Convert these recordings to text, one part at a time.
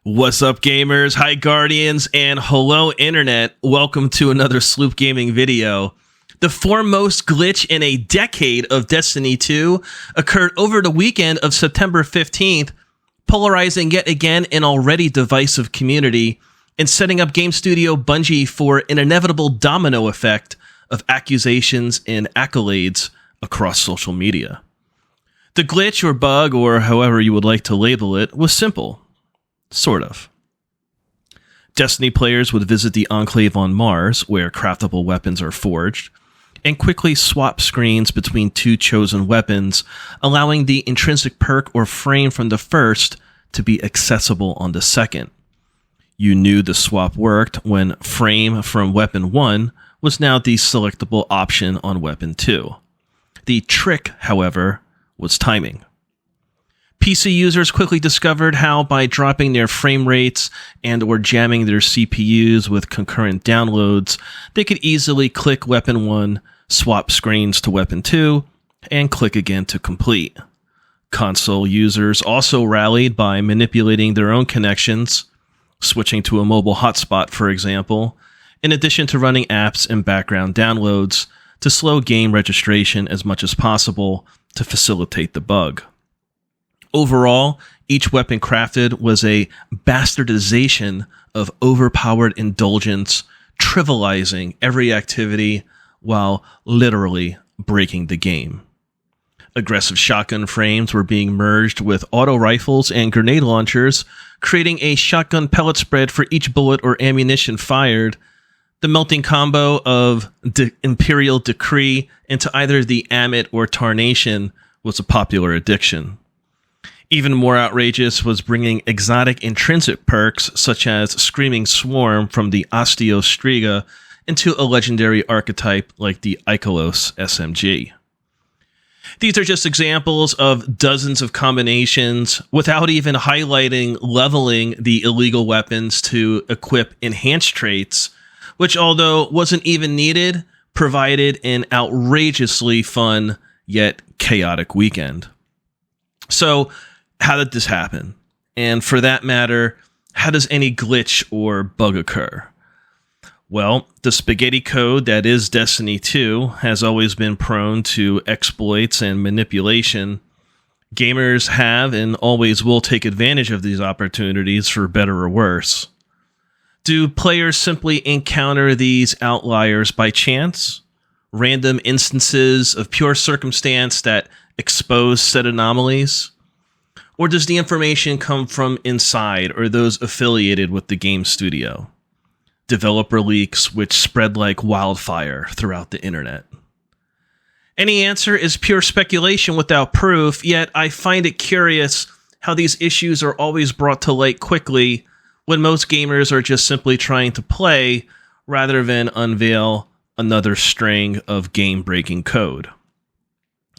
What's up, gamers? Hi, Guardians, and hello, Internet. Welcome to another Sloop Gaming video. The foremost glitch in a decade of Destiny 2 occurred over the weekend of September 15th, polarizing yet again an already divisive community and setting up game studio Bungie for an inevitable domino effect of accusations and accolades across social media. The glitch or bug, or however you would like to label it, was simple. Sort of. Destiny players would visit the Enclave on Mars, where craftable weapons are forged, and quickly swap screens between two chosen weapons, allowing the intrinsic perk or frame from the first to be accessible on the second. You knew the swap worked when frame from weapon 1 was now the selectable option on weapon 2. The trick, however, was timing. PC users quickly discovered how, by dropping their frame rates and or jamming their CPUs with concurrent downloads, they could easily click weapon 1, swap screens to weapon 2, and click again to complete. Console users also rallied by manipulating their own connections, switching to a mobile hotspot, for example, in addition to running apps and background downloads to slow game registration as much as possible to facilitate the bug. Overall, each weapon crafted was a bastardization of overpowered indulgence, trivializing every activity while literally breaking the game. Aggressive shotgun frames were being merged with auto rifles and grenade launchers, creating a shotgun pellet spread for each bullet or ammunition fired. The melting combo of Imperial Decree into either the Amit or Tarnation was a popular addiction. Even more outrageous was bringing exotic intrinsic perks such as Screaming Swarm from the Osteostriga into a legendary archetype like the Ikelos SMG. These are just examples of dozens of combinations without even highlighting leveling the illegal weapons to equip enhanced traits, which, although wasn't even needed, provided an outrageously fun yet chaotic weekend. So, how did this happen? And for that matter, how does any glitch or bug occur? Well, the spaghetti code that is Destiny 2 has always been prone to exploits and manipulation. Gamers have and always will take advantage of these opportunities for better or worse. Do players simply encounter these outliers by chance? Random instances of pure circumstance that expose said anomalies? Or does the information come from inside or those affiliated with the game studio? Developer leaks which spread like wildfire throughout the internet. Any answer is pure speculation without proof, yet I find it curious how these issues are always brought to light quickly when most gamers are just simply trying to play rather than unveil another string of game-breaking code.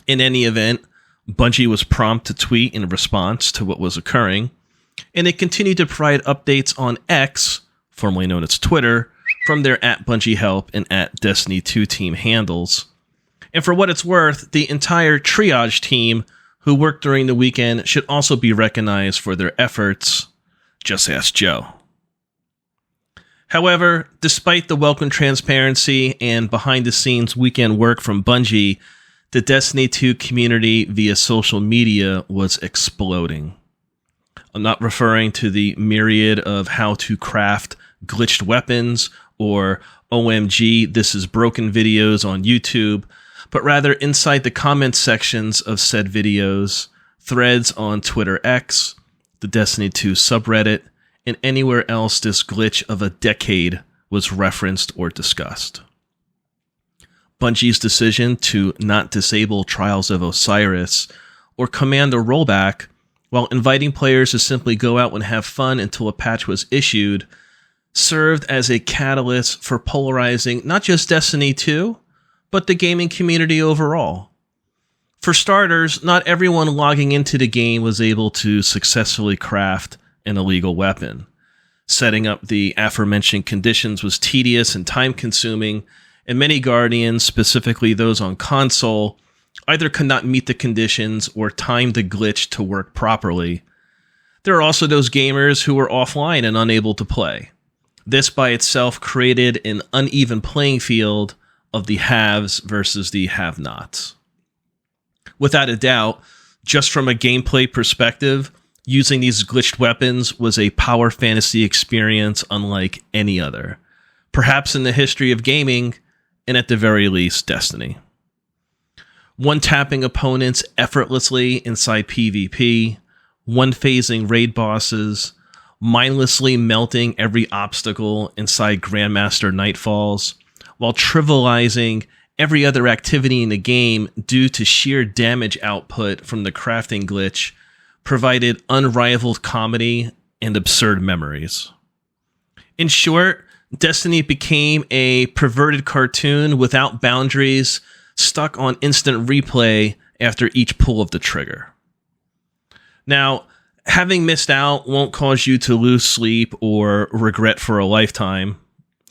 In any event, Bungie was prompt to tweet in response to what was occurring, and it continued to provide updates on X, formerly known as Twitter, from their @BungieHelp and @Destiny2 team handles. And for what it's worth, the entire triage team who worked during the weekend should also be recognized for their efforts. Just ask Joe. However, despite the welcome transparency and behind-the-scenes weekend work from Bungie, the Destiny 2 community via social media was exploding. I'm not referring to the myriad of how to craft glitched weapons or OMG, this is broken videos on YouTube, but rather inside the comment sections of said videos, threads on Twitter X, the Destiny 2 subreddit, and anywhere else this glitch of a decade was referenced or discussed. Bungie's decision to not disable Trials of Osiris or command a rollback while inviting players to simply go out and have fun until a patch was issued served as a catalyst for polarizing not just Destiny 2, but the gaming community overall. For starters, not everyone logging into the game was able to successfully craft an illegal weapon. Setting up the aforementioned conditions was tedious and time-consuming, and many Guardians, specifically those on console, either could not meet the conditions or time the glitch to work properly. There are also those gamers who were offline and unable to play. This by itself created an uneven playing field of the haves versus the have-nots. Without a doubt, just from a gameplay perspective, using these glitched weapons was a power fantasy experience unlike any other, perhaps in the history of gaming, and at the very least, Destiny. One-tapping opponents effortlessly inside PvP, one-phasing raid bosses, mindlessly melting every obstacle inside Grandmaster Nightfalls, while trivializing every other activity in the game due to sheer damage output from the crafting glitch, provided unrivaled comedy and absurd memories. In short, Destiny became a perverted cartoon without boundaries, stuck on instant replay after each pull of the trigger. Now, having missed out won't cause you to lose sleep or regret for a lifetime.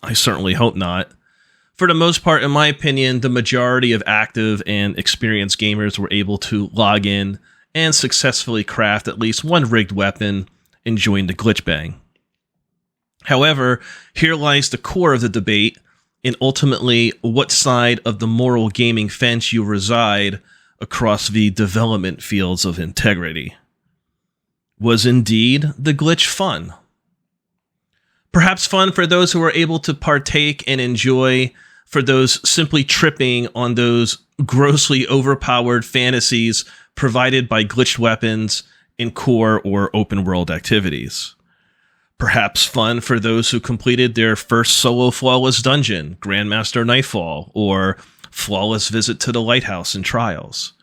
I certainly hope not. For the most part, in my opinion, the majority of active and experienced gamers were able to log in and successfully craft at least one rigged weapon and join the glitch bang. However, here lies the core of the debate, and ultimately what side of the moral gaming fence you reside across the development fields of integrity. Was indeed the glitch fun? Perhaps fun for those who are able to partake and enjoy, for those simply tripping on those grossly overpowered fantasies provided by glitched weapons in core or open world activities. Perhaps fun for those who completed their first solo flawless dungeon, Grandmaster Nightfall, or flawless visit to the lighthouse in Trials.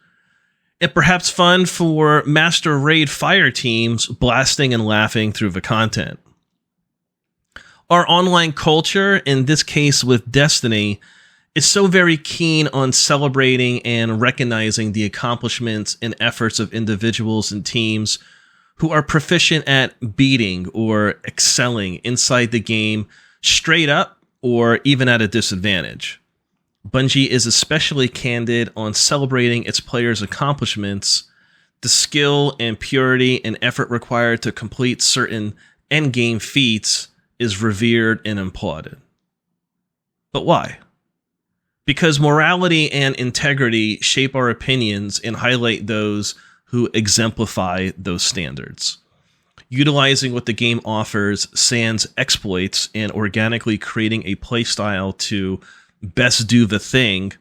And perhaps fun for Master Raid fire teams blasting and laughing through the content. Our online culture, in this case with Destiny, is so very keen on celebrating and recognizing the accomplishments and efforts of individuals and teams who are proficient at beating or excelling inside the game straight up or even at a disadvantage. Bungie is especially candid on celebrating its players' accomplishments. The skill and purity and effort required to complete certain endgame feats is revered and applauded. But why? Because morality and integrity shape our opinions and highlight those who exemplify those standards. Utilizing what the game offers sans exploits and organically creating a playstyle to best do the thing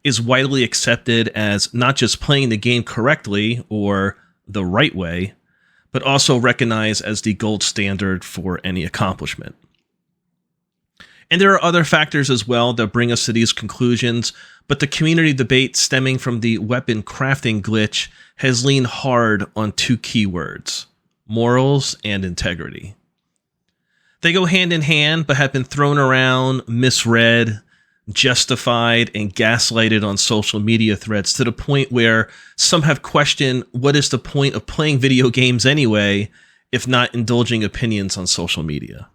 is widely accepted as not just playing the game correctly or the right way, but also recognized as the gold standard for any accomplishment. And there are other factors as well that bring us to these conclusions, but the community debate stemming from the weapon crafting glitch has leaned hard on two key words: morals and integrity. They go hand in hand, but have been thrown around, misread, justified, and gaslighted on social media threads to the point where some have questioned what is the point of playing video games anyway, if not indulging opinions on social media.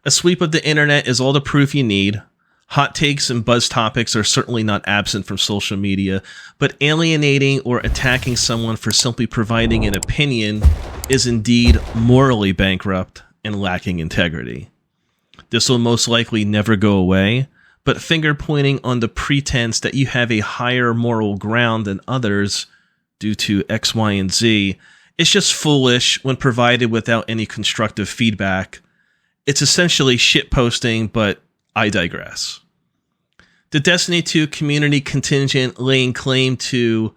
A sweep of the internet is all the proof you need. Hot takes and buzz topics are certainly not absent from social media, but alienating or attacking someone for simply providing an opinion is indeed morally bankrupt and lacking integrity. This will most likely never go away, but finger-pointing on the pretense that you have a higher moral ground than others due to X, Y, and Z is just foolish when provided without any constructive feedback. It's essentially shitposting, but I digress. The Destiny 2 community contingent laying claim to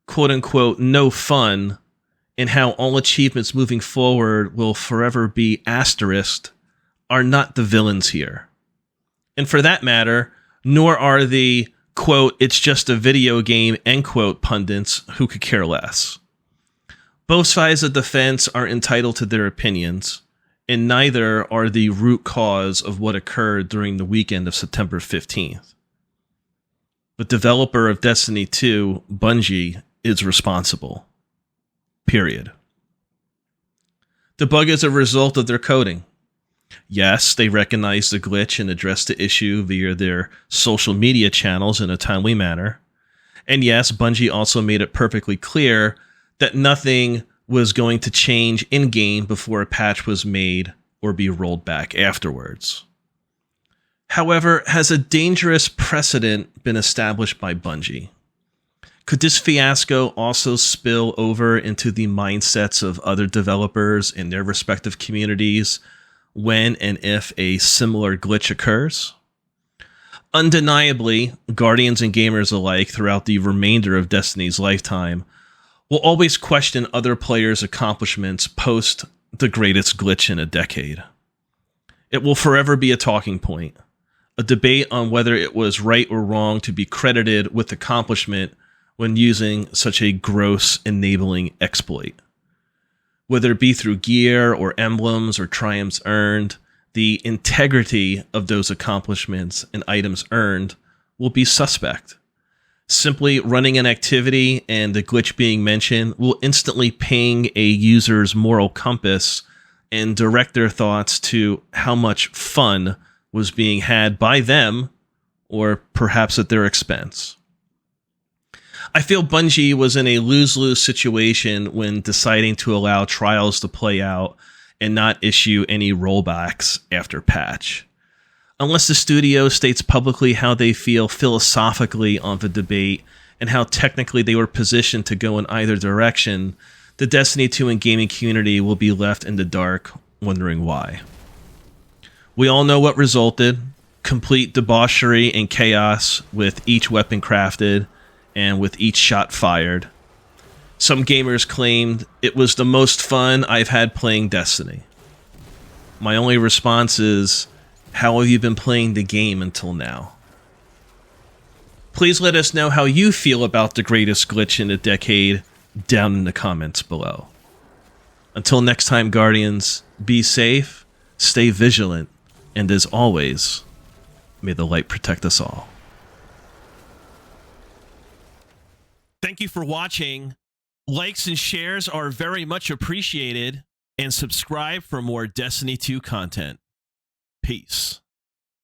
quote-unquote no fun and how all achievements moving forward will forever be asterisked are not the villains here. And for that matter, nor are the quote, it's just a video game, end quote, pundits who could care less. Both sides of the fence are entitled to their opinions, and neither are the root cause of what occurred during the weekend of September 15th. The developer of Destiny 2, Bungie, is responsible. Period. The bug is a result of their coding. Yes, they recognized the glitch and addressed the issue via their social media channels in a timely manner. And yes, Bungie also made it perfectly clear that nothing was going to change in-game before a patch was made or be rolled back afterwards. However, has a dangerous precedent been established by Bungie? Could this fiasco also spill over into the mindsets of other developers in their respective communities when and if a similar glitch occurs? Undeniably, Guardians and gamers alike throughout the remainder of Destiny's lifetime will always question other players' accomplishments post the greatest glitch in a decade. It will forever be a talking point, a debate on whether it was right or wrong to be credited with accomplishment when using such a gross enabling exploit. Whether it be through gear or emblems or triumphs earned, the integrity of those accomplishments and items earned will be suspect. Simply running an activity and the glitch being mentioned will instantly ping a user's moral compass and direct their thoughts to how much fun was being had by them, or perhaps at their expense. I feel Bungie was in a lose-lose situation when deciding to allow trials to play out and not issue any rollbacks after patch. Unless the studio states publicly how they feel philosophically on the debate and how technically they were positioned to go in either direction, the Destiny 2 and gaming community will be left in the dark, wondering why. We all know what resulted: complete debauchery and chaos with each weapon crafted and with each shot fired. Some gamers claimed it was the most fun I've had playing Destiny. My only response is, how have you been playing the game until now? Please let us know how you feel about the greatest glitch in a decade down in the comments below. Until next time, Guardians, be safe, stay vigilant, and as always, may the light protect us all. Thank you for watching. Likes and shares are very much appreciated, and subscribe for more Destiny 2 content. Peace.